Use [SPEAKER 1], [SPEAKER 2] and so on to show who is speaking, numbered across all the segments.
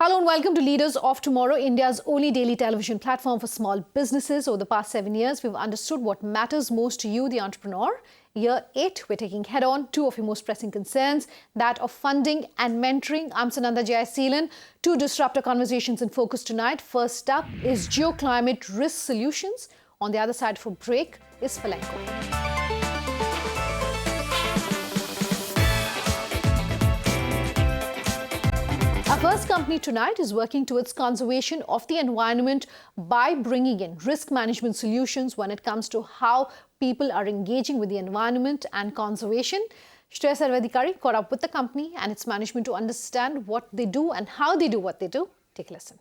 [SPEAKER 1] Hello and welcome to Leaders of Tomorrow, India's only daily television platform for small businesses. Over the past 7 years, we've understood what matters most to you, the entrepreneur. Year 8, we're taking head-on 2 of your most pressing concerns, that of funding and mentoring. I'm Sananda Jayaseelan. 2 disruptor conversations in focus tonight. First up is Geo Climate Risk Solutions. On the other side for break is Furlenco. Our first company tonight is working towards conservation of the environment by bringing in risk management solutions when it comes to how people are engaging with the environment and conservation. Shreya Sarvadikari caught up with the company and its management to understand what they do and how they do what they do. Take a listen.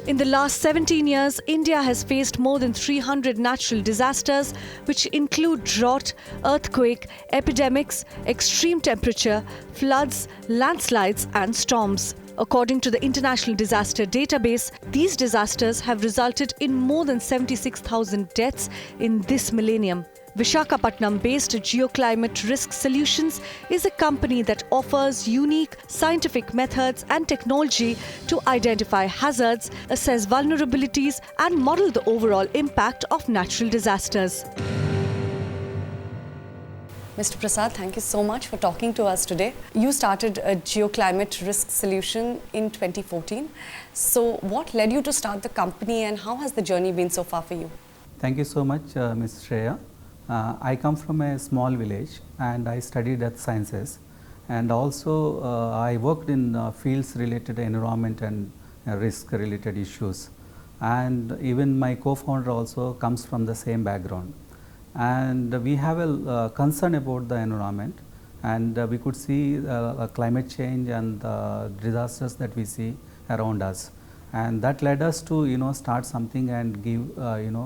[SPEAKER 2] In the last 17 years, India has faced more than 300 natural disasters, which include drought, earthquake, epidemics, extreme temperature, floods, landslides and storms. According to the International Disaster Database, these disasters have resulted in more than 76,000 deaths in this millennium. Visakhapatnam-based Geo Climate Risk Solutions is a company that offers unique scientific methods and technology to identify hazards, assess vulnerabilities, and model the overall impact of natural disasters. Mr. Prasad, thank you so much for talking to us today. You started a Geo Climate Risk Solution in 2014. So what led you to start the company and how has the journey been so far for you?
[SPEAKER 3] Thank you so much, Ms. Shreya. I come from a small village and I studied earth sciences, and also I worked in fields related to environment and risk related issues, and even my co-founder also comes from the same background, and we have a concern about the environment, and we could see climate change and disasters that we see around us. And that led us to start something and give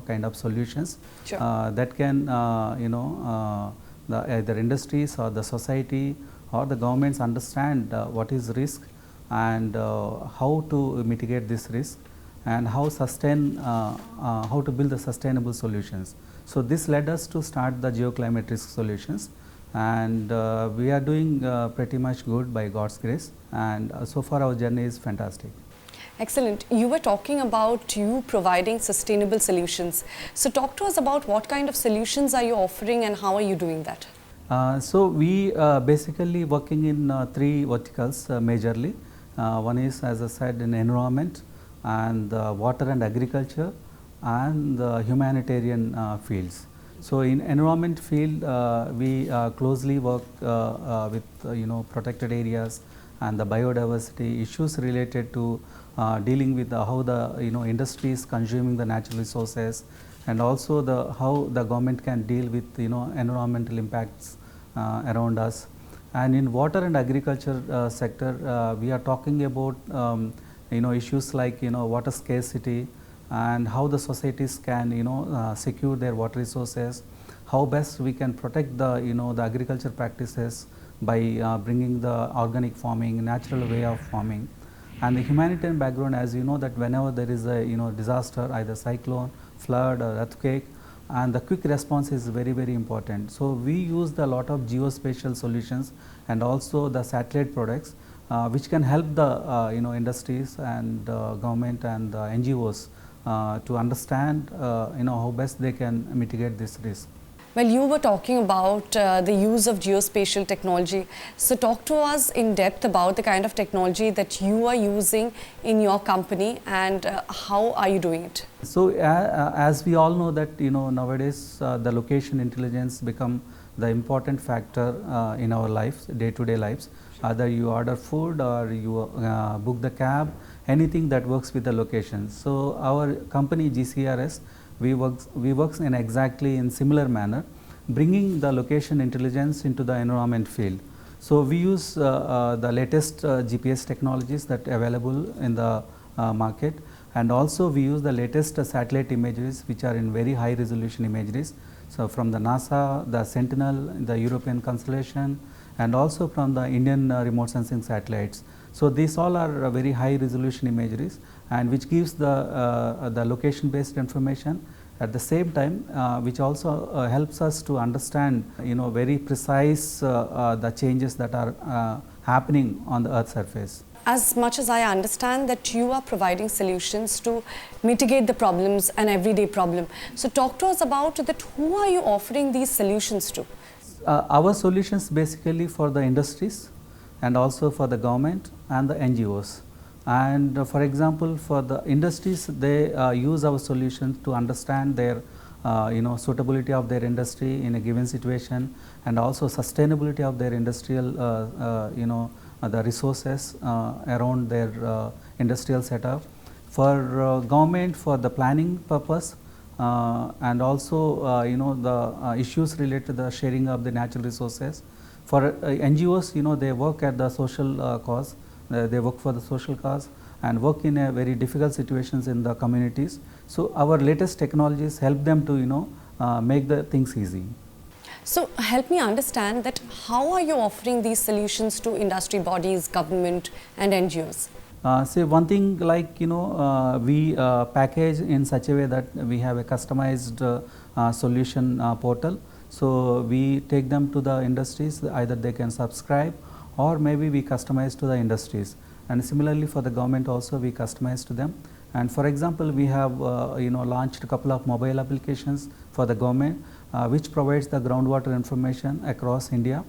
[SPEAKER 3] kind of solutions.
[SPEAKER 2] Sure.
[SPEAKER 3] That can the either industries or the society or the governments understand what is risk and how to mitigate this risk and how to build the sustainable solutions. So this led us to start the Geo Climate Risk Solutions, and we are doing pretty much good by God's grace, and so far our journey is fantastic.
[SPEAKER 2] Excellent. You were talking about you providing sustainable solutions. So talk to us about what kind of solutions are you offering and how are you doing that?
[SPEAKER 3] So we basically working in 3 verticals majorly. One is, as I said, in environment and water and agriculture and the humanitarian fields. So in environment field, we closely work with protected areas and the biodiversity issues related to dealing with how the industry is consuming the natural resources, and also how the government can deal with environmental impacts around us. And in water and agriculture sector, we are talking about issues like water scarcity and how the societies can secure their water resources, how best we can protect the the agriculture practices by bringing the organic farming, natural way of farming. And the humanitarian background, as you know, that whenever there is a disaster, either cyclone, flood or earthquake, and the quick response is very, very important. So we used a lot of geospatial solutions and also the satellite products which can help the industries and government and the NGOs to understand how best they can mitigate this risk.
[SPEAKER 2] Well, you were talking about the use of geospatial technology. So talk to us in depth about the kind of technology that you are using in your company and how are you doing it?
[SPEAKER 3] So as we all know that nowadays the location intelligence become the important factor in our lives, day-to-day lives. Either you order food or you book the cab, anything that works with the location. So our company GCRS, we works in exactly in similar manner, bringing the location intelligence into the environment field. So we use the latest GPS technologies that are available in the market. And also we use the latest satellite imageries which are in very high resolution imageries. So, from the NASA, the Sentinel, the European constellation, and also from the Indian remote sensing satellites. So, these all are very high resolution imageries, and which gives the location based information at the same time, which also helps us to understand very precise the changes that are happening on the Earth's surface.
[SPEAKER 4] As much as I understand that you are providing solutions to mitigate the problems, an everyday problem. So talk to us about that, who are you offering these solutions to?
[SPEAKER 3] Our solutions basically for the industries and also for the government and the NGOs. And for example, for the industries, they use our solutions to understand their suitability of their industry in a given situation, and also sustainability of their industrial the resources around their industrial setup. For government, for the planning purpose, and also the issues related to the sharing of the natural resources. For NGOs, they work at the social cause, they work for the social cause and work in a very difficult situations in the communities. So our latest technologies help them to make the things easy.
[SPEAKER 4] So help me understand that, how are you offering these solutions to industry bodies, government and NGOs?
[SPEAKER 3] Say one thing, like we package in such a way that we have a customized solution portal. So we take them to the industries, either they can subscribe or maybe we customize to the industries. And similarly for the government also we customize to them. And for example, we have launched a couple of mobile applications for the government, which provides the groundwater information across India.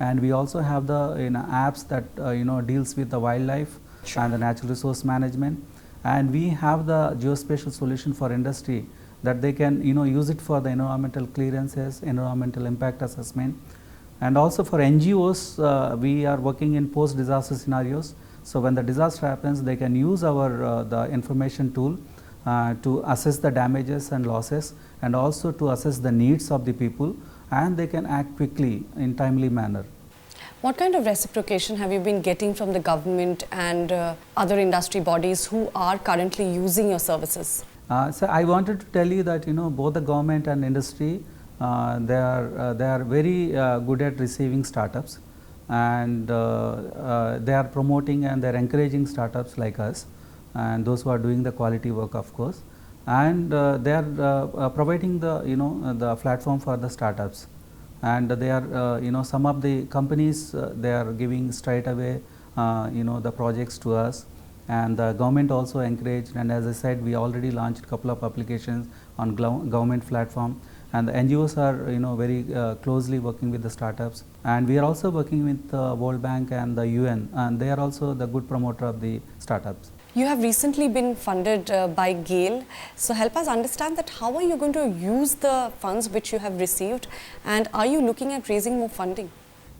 [SPEAKER 3] And we also have the apps that deals with the wildlife and the natural resource management. And we have the geospatial solution for industry that they can use it for the environmental clearances, environmental impact assessment. And also for NGOs, we are working in post disaster scenarios. So when the disaster happens, they can use our the information tool to assess the damages and losses, and also to assess the needs of the people, and they can act quickly in timely manner.
[SPEAKER 4] What kind of reciprocation have you been getting from the government and other industry bodies who are currently using your services?
[SPEAKER 3] So I wanted to tell you that both the government and industry, they are very good at receiving startups, and they are promoting and they are encouraging startups like us, and those who are doing the quality work, of course, and they are providing the the platform for the startups, and they are some of the companies they are giving straight away the projects to us, and the government also encouraged. And as I said, we already launched a couple of applications on government platform, and the NGOs are very closely working with the startups, and we are also working with the World Bank and the UN, and they are also the good promoter of the startups.
[SPEAKER 4] You have recently been funded by GAIL. So help us understand that, how are you going to use the funds which you have received, and are you looking at raising more funding?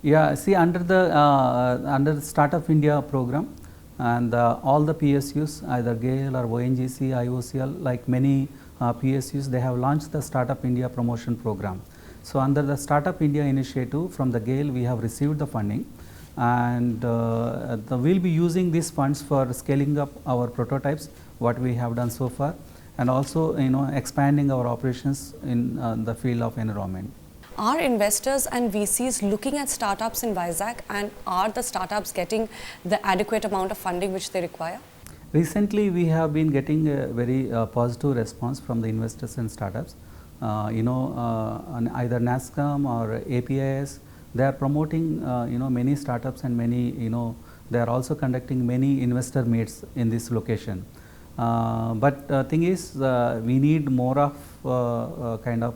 [SPEAKER 3] Yeah, see, under the Startup India program, and all the PSUs, either GAIL or ONGC, IOCL, like many PSUs, they have launched the Startup India promotion program. So under the Startup India initiative from the GAIL, we have received the funding, and we will be using these funds for scaling up our prototypes, what we have done so far, and also expanding our operations in the field of environment.
[SPEAKER 4] Are investors and VCs looking at startups in Vizag, and are the startups getting the adequate amount of funding which they require?
[SPEAKER 3] Recently, we have been getting a very positive response from the investors and startups. On either NASSCOM or APIS, they are promoting many startups, and many they are also conducting many investor meets in this location. But thing is, we need more of kind of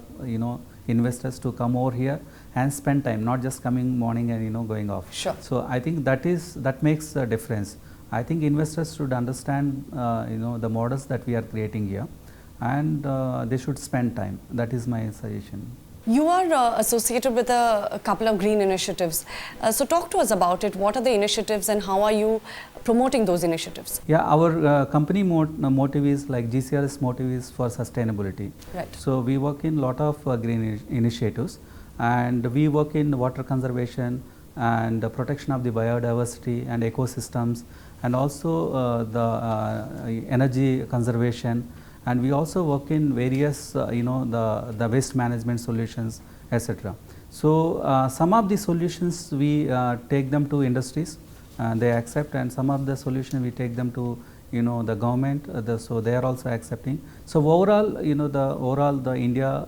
[SPEAKER 3] investors to come over here and spend time, not just coming morning and going off.
[SPEAKER 4] Sure.
[SPEAKER 3] So I think that makes a difference. I think investors should understand the models that we are creating here, and they should spend time. That is my suggestion.
[SPEAKER 4] You are associated with a couple of green initiatives. So talk to us about it. What are the initiatives, and how are you promoting those initiatives?
[SPEAKER 3] Yeah, our company motive is like GCRS motive is for sustainability.
[SPEAKER 4] Right.
[SPEAKER 3] So we work in lot of green initiatives, and we work in water conservation, and the protection of the biodiversity and ecosystems, and also the energy conservation. And we also work in various the waste management solutions, etc. So some of the solutions we take them to industries, they accept, and some of the solutions we take them to the government, so they are also accepting. So overall, the India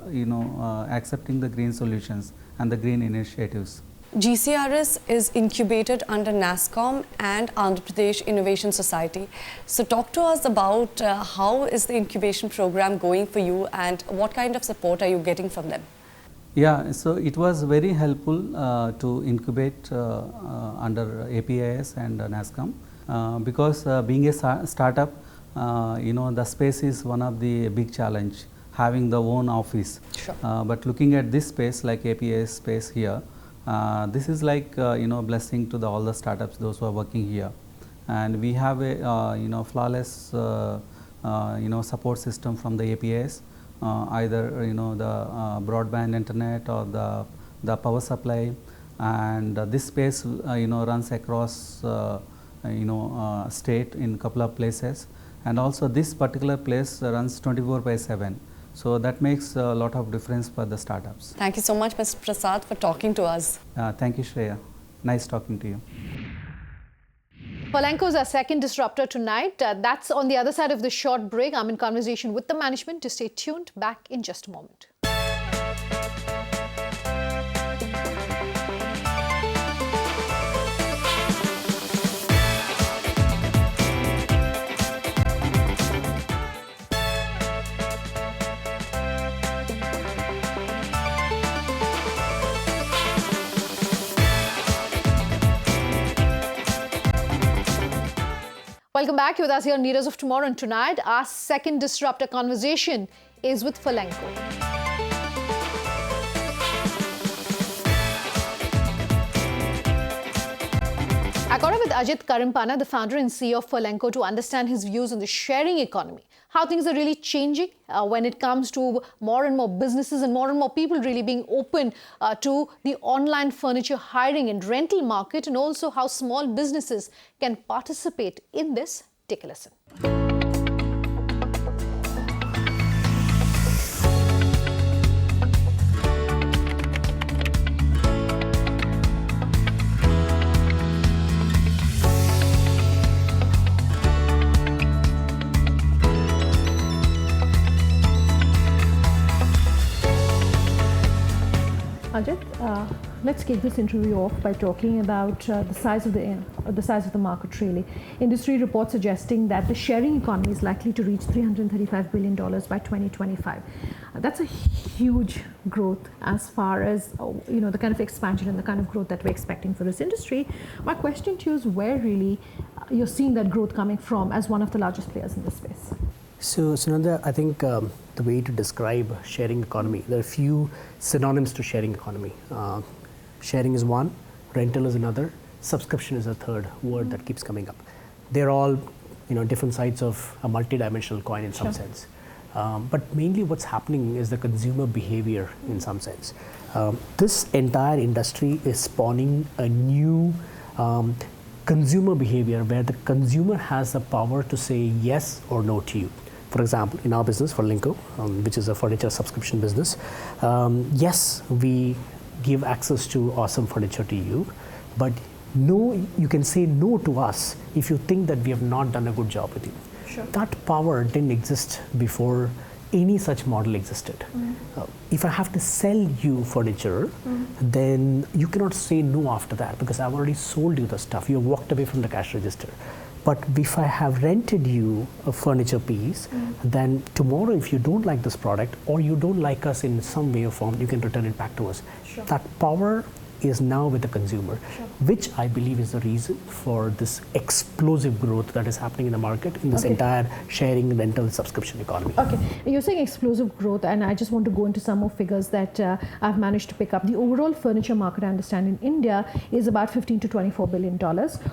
[SPEAKER 3] accepting the green solutions and the green initiatives.
[SPEAKER 4] GCRS is incubated under NASSCOM and Andhra Pradesh Innovation Society. So talk to us about how is the incubation program going for you and what kind of support are you getting from them?
[SPEAKER 3] Yeah, so it was very helpful to incubate under APIS and NASSCOM because being a startup, the space is one of the big challenge, having the own office.
[SPEAKER 4] Sure.
[SPEAKER 3] But looking at this space like APIS space here, this is like blessing to all the startups, those who are working here, and we have a flawless support system from the APIs, either the broadband internet or the power supply, and this space runs across state in couple of places, and also this particular place runs 24/7. So that makes a lot of difference for the startups.
[SPEAKER 4] Thank you so much, Mr. Prasad, for talking to us.
[SPEAKER 3] Thank you, Shreya. Nice talking to you.
[SPEAKER 1] Furlenco is our second disruptor tonight. That's on the other side of the short break. I'm in conversation with the management. To stay tuned. Back in just a moment. Welcome back. You're with us here on Leaders of Tomorrow, and tonight our second disruptor conversation is with Furlenco. I caught up with Ajith Karimpana, the founder and CEO of Furlenco, to understand his views on the sharing economy, how things are really changing when it comes to more and more businesses and more people really being open to the online furniture hiring and rental market, and also how small businesses can participate in this. Take a listen. Ajith, let's kick this interview off by talking about the size of the market. Really, industry reports suggesting that the sharing economy is likely to reach $335 billion by 2025. That's a huge growth as far as the kind of expansion and the kind of growth that we're expecting for this industry. My question to you is where really you're seeing that growth coming from as one of the largest players in this space.
[SPEAKER 5] So, Sunanda, I think the way to describe sharing economy, there are a few synonyms to sharing economy. Sharing is one, rental is another, subscription is a third word that keeps coming up. They're all, different sides of a multi-dimensional coin in some sense. But mainly what's happening is the consumer behavior in some sense. This entire industry is spawning a new consumer behavior where the consumer has the power to say yes or no to you. For example, in our business, Furlenco, which is a furniture subscription business, yes, we give access to awesome furniture to you, but no, you can say no to us if you think that we have not done a good job with you.
[SPEAKER 1] Sure.
[SPEAKER 5] That power didn't exist before any such model existed. If I have to sell you furniture, then you cannot say no after that because I've already sold you the stuff. You walked away from the cash register. But if I have rented you a furniture piece, then tomorrow if you don't like this product or you don't like us in some way or form, you can return it back to us.
[SPEAKER 1] Sure.
[SPEAKER 5] That power is now with the consumer, which I believe is the reason for this explosive growth that is happening in the market in this entire sharing, rental, subscription economy.
[SPEAKER 1] Okay, you're saying explosive growth, and I just want to go into some more figures that I've managed to pick up. The overall furniture market, I understand, in India is about $15 to $24 billion,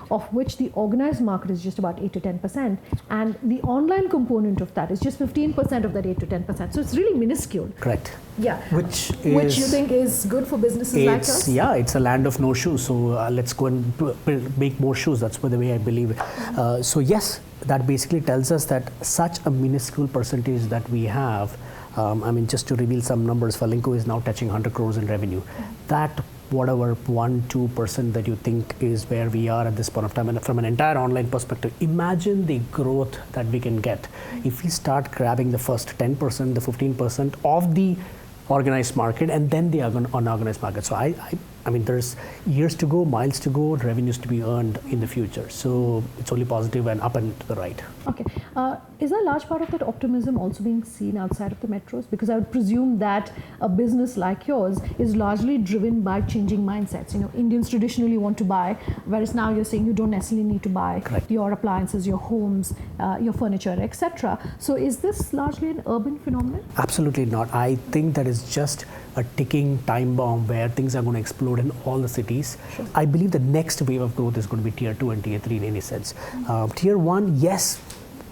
[SPEAKER 1] of which the organized market is just about 8 to 10%, and the online component of that is just 15% of that 8 to 10%. So it's really minuscule.
[SPEAKER 5] Correct.
[SPEAKER 1] Yeah.
[SPEAKER 5] Which
[SPEAKER 1] you think is good for businesses like us?
[SPEAKER 5] Yeah, it's a land of no shoes. So let's go and make more shoes. That's the way I believe it. So yes, that basically tells us that such a minuscule percentage that we have. I mean, just to reveal some numbers, Furlenco is now touching 100 crores in revenue. That whatever 1-2% that you think is where we are at this point of time, and from an entire online perspective, imagine the growth that we can get if we start grabbing the first 10%, the 15% of the organized market, and then the unorganized market. So I mean, there's years to go, miles to go, revenues to be earned in the future. So it's only positive and up and to the right.
[SPEAKER 1] Okay. Is a large part of that optimism also being seen outside of the metros? Because I would presume that a business like yours is largely driven by changing mindsets. You know, Indians traditionally want to buy, whereas now you're saying you don't necessarily need to buy
[SPEAKER 5] Correct.
[SPEAKER 1] your appliances, your homes, your furniture, etc. So is this largely an urban phenomenon?
[SPEAKER 5] Absolutely not. I think that is just a ticking time bomb where things are going to explode in all the cities.
[SPEAKER 1] Sure.
[SPEAKER 5] I believe the next wave of growth is going to be tier 2 and tier 3 in any sense. Tier 1, yes,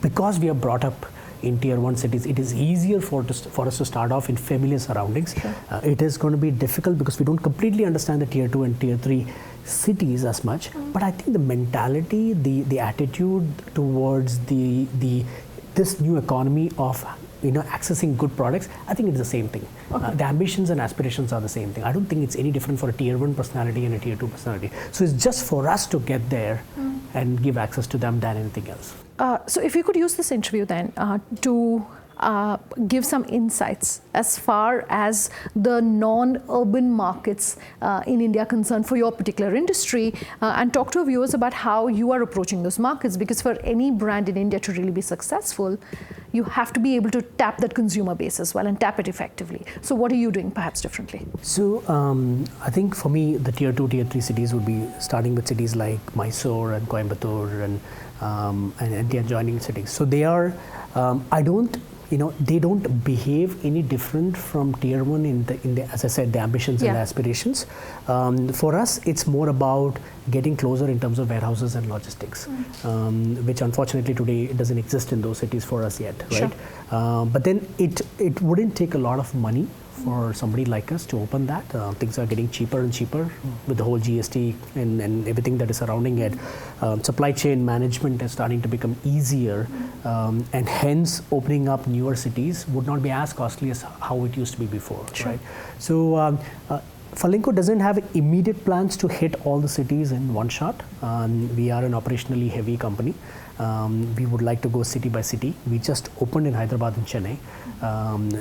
[SPEAKER 5] because we are brought up in tier 1 cities, it is easier for us to start off in familiar surroundings.
[SPEAKER 1] Sure.
[SPEAKER 5] It is going to be difficult because we don't completely understand the tier 2 and tier 3 cities as much. But I think the mentality, the attitude towards this new economy of accessing good products, I think it's the same thing.
[SPEAKER 1] Okay.
[SPEAKER 5] The ambitions and aspirations are the same thing. I don't think it's any different for a tier 1 personality and a tier 2 personality. So it's just for us to get there and give access to them than anything else.
[SPEAKER 1] So if you could use this interview then to give some insights as far as the non-urban markets in India are concerned for your particular industry, and talk to our viewers about how you are approaching those markets, because for any brand in India to really be successful, you have to be able to tap that consumer base as well and tap it effectively. So what are you doing perhaps differently?
[SPEAKER 5] So I think for me, the tier 2, tier 3 cities would be starting with cities like Mysore and Coimbatore and the adjoining cities. So they are, they don't behave any different from tier 1 in the as I said, the ambitions and aspirations. For us, it's more about getting closer in terms of warehouses and logistics, which unfortunately today doesn't exist in those cities for us yet, right?
[SPEAKER 1] Sure.
[SPEAKER 5] But then it wouldn't take a lot of money for somebody like us to open that. Things are getting cheaper and cheaper with the whole GST and everything that is surrounding it. Supply chain management is starting to become easier, and hence opening up newer cities would not be as costly as how it used to be before, right? So Furlenco doesn't have immediate plans to hit all the cities in one shot. We are an operationally heavy company. We would like to go city by city. We just opened in Hyderabad and Chennai.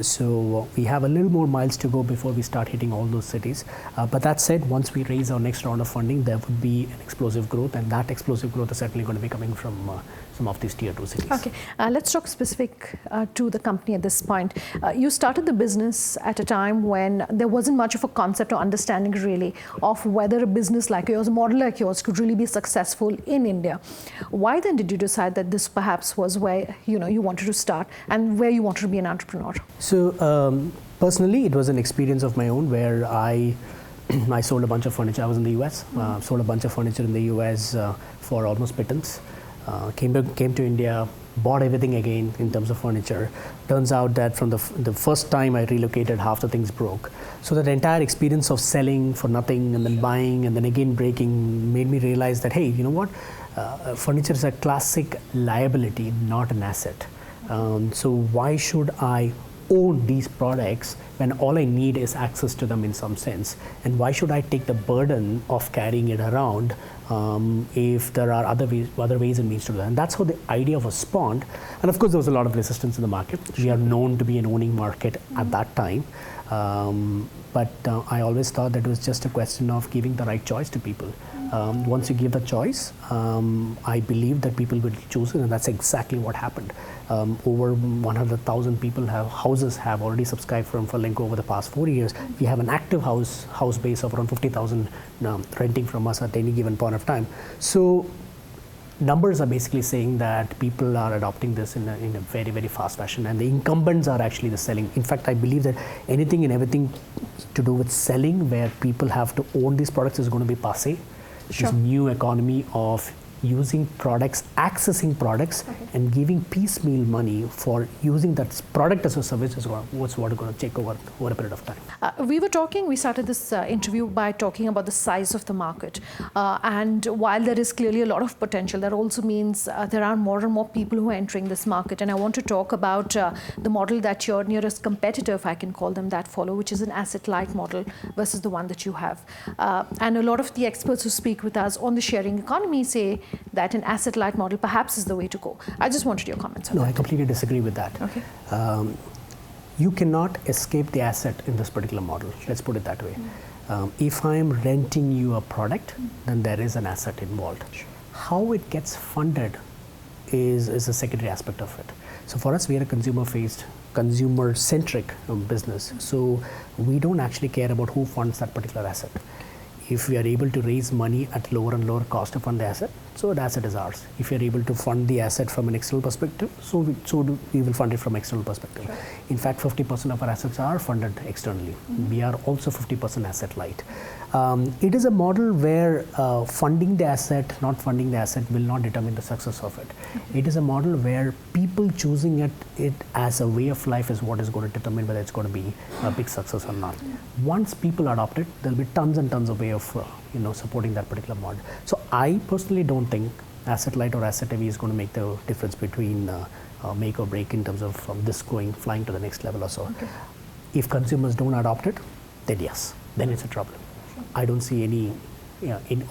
[SPEAKER 5] So we have a little more miles to go before we start hitting all those cities. But that said, once we raise our next round of funding, there would be an explosive growth, and that explosive growth is certainly going to be coming from some of these tier 2 cities.
[SPEAKER 1] Okay, let's talk specific to the company at this point. You started the business at a time when there wasn't much of a concept or understanding really of whether a business like yours, a model like yours, could really be successful in India. Why then did you decide that this perhaps was where you wanted to start and where you wanted to be an entrepreneur?
[SPEAKER 5] So personally, it was an experience of my own where I sold a bunch of furniture. I was in the US, sold a bunch of furniture in the US for almost pittance. Came to India, bought everything again in terms of furniture. Turns out that from the first time I relocated, half the things broke. So that entire experience of selling for nothing and then buying and then again breaking made me realize that, hey, you know what? Furniture is a classic liability, not an asset. So why should I own these products when all I need is access to them in some sense? And why should I take the burden of carrying it around if there are other ways and means to do that? And that's how the idea was spawned. And of course, there was a lot of resistance in the market. We are known to be an owning market at that time. But I always thought that it was just a question of giving the right choice to people. Once you give the choice, I believe that people will choose it, and that's exactly what happened. Over 100,000 people have already subscribed from Furlenco over the past 4 years. We have an active house base of around 50,000 renting from us at any given point of time. So numbers are basically saying that people are adopting this in a very, very fast fashion, and the incumbents are actually the selling. In fact, I believe that anything and everything to do with selling where people have to own these products is going to be passé.
[SPEAKER 1] Sure.
[SPEAKER 5] This new economy of using products, accessing products, and giving piecemeal money for using that product as a service is what's going to take over a period of time.
[SPEAKER 1] We started this interview by talking about the size of the market. And while there is clearly a lot of potential, that also means there are more and more people who are entering this market. And I want to talk about the model that your nearest competitor, if I can call them that, follow, which is an asset-light model versus the one that you have. And a lot of the experts who speak with us on the sharing economy say that an asset-light model perhaps is the way to go. I just wanted your comments on that.
[SPEAKER 5] No, I completely disagree with that.
[SPEAKER 1] Okay.
[SPEAKER 5] You cannot escape the asset in this particular model. Let's put it that way. If I'm renting you a product, then there is an asset involved. How it gets funded is a secondary aspect of it. So for us, we are a consumer-centric business. So we don't actually care about who funds that particular asset. If we are able to raise money at lower and lower cost to fund the asset, so the asset is ours. If we are able to fund the asset from an external perspective, we will fund it from external perspective. Sure. In fact, 50% of our assets are funded externally. We are also 50% asset light. It is a model where funding the asset, not funding the asset will not determine the success of it. It is a model where people choosing it as a way of life is what is going to determine whether it's going to be a big success or not. Once people adopt it, there'll be tons and tons of way of supporting that particular model. So I personally don't think asset light or asset heavy is going to make the difference between make or break in terms of from this flying to the next level or so. Okay. If consumers don't adopt it, then yes, then it's a trouble. Sure. I don't see any.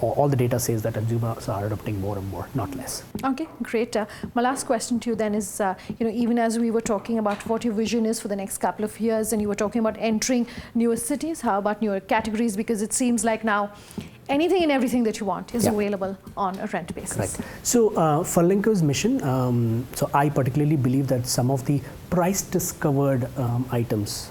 [SPEAKER 5] All the data says that consumers are adopting more and more, not less.
[SPEAKER 1] Okay, great. My last question to you then is, even as we were talking about what your vision is for the next couple of years, and you were talking about entering newer cities, how about newer categories? Because it seems like now anything and everything that you want is available on a rent basis.
[SPEAKER 5] Correct. So Furlenco's mission, so I particularly believe that some of the price discovered items,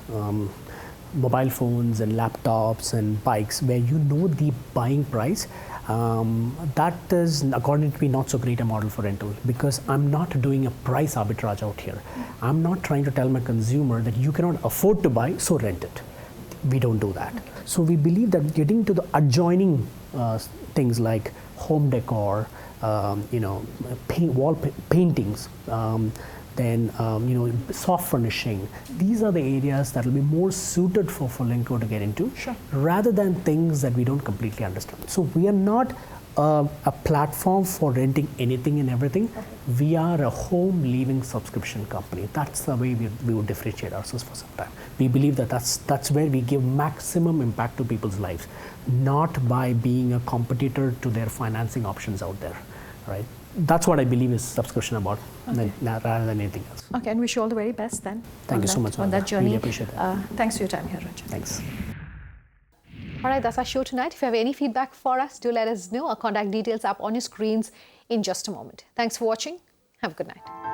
[SPEAKER 5] mobile phones and laptops and bikes, where you know the buying price, that is, according to me, not so great a model for rental, because I'm not doing a price arbitrage out here. I'm not trying to tell my consumer that you cannot afford to buy, so rent it. We don't do that. So we believe that getting to the adjoining things like home decor, wall paintings, then soft furnishing. These are the areas that will be more suited for Furlenco to get into, rather than things that we don't completely understand. So we are not a platform for renting anything and everything. We are a home living subscription company. That's the way we would differentiate ourselves for some time. We believe that that's where we give maximum impact to people's lives, not by being a competitor to their financing options out there, right? That's what I believe is subscription about, rather than anything else.
[SPEAKER 1] Okay, and wish you all the very best then.
[SPEAKER 5] Thank you so much
[SPEAKER 1] on that journey.
[SPEAKER 5] Really appreciate that.
[SPEAKER 1] Thanks for your time here, Ranjan.
[SPEAKER 5] Thanks.
[SPEAKER 1] All right, that's our show tonight. If you have any feedback for us, do let us know. Our contact details up on your screens in just a moment. Thanks for watching. Have a good night.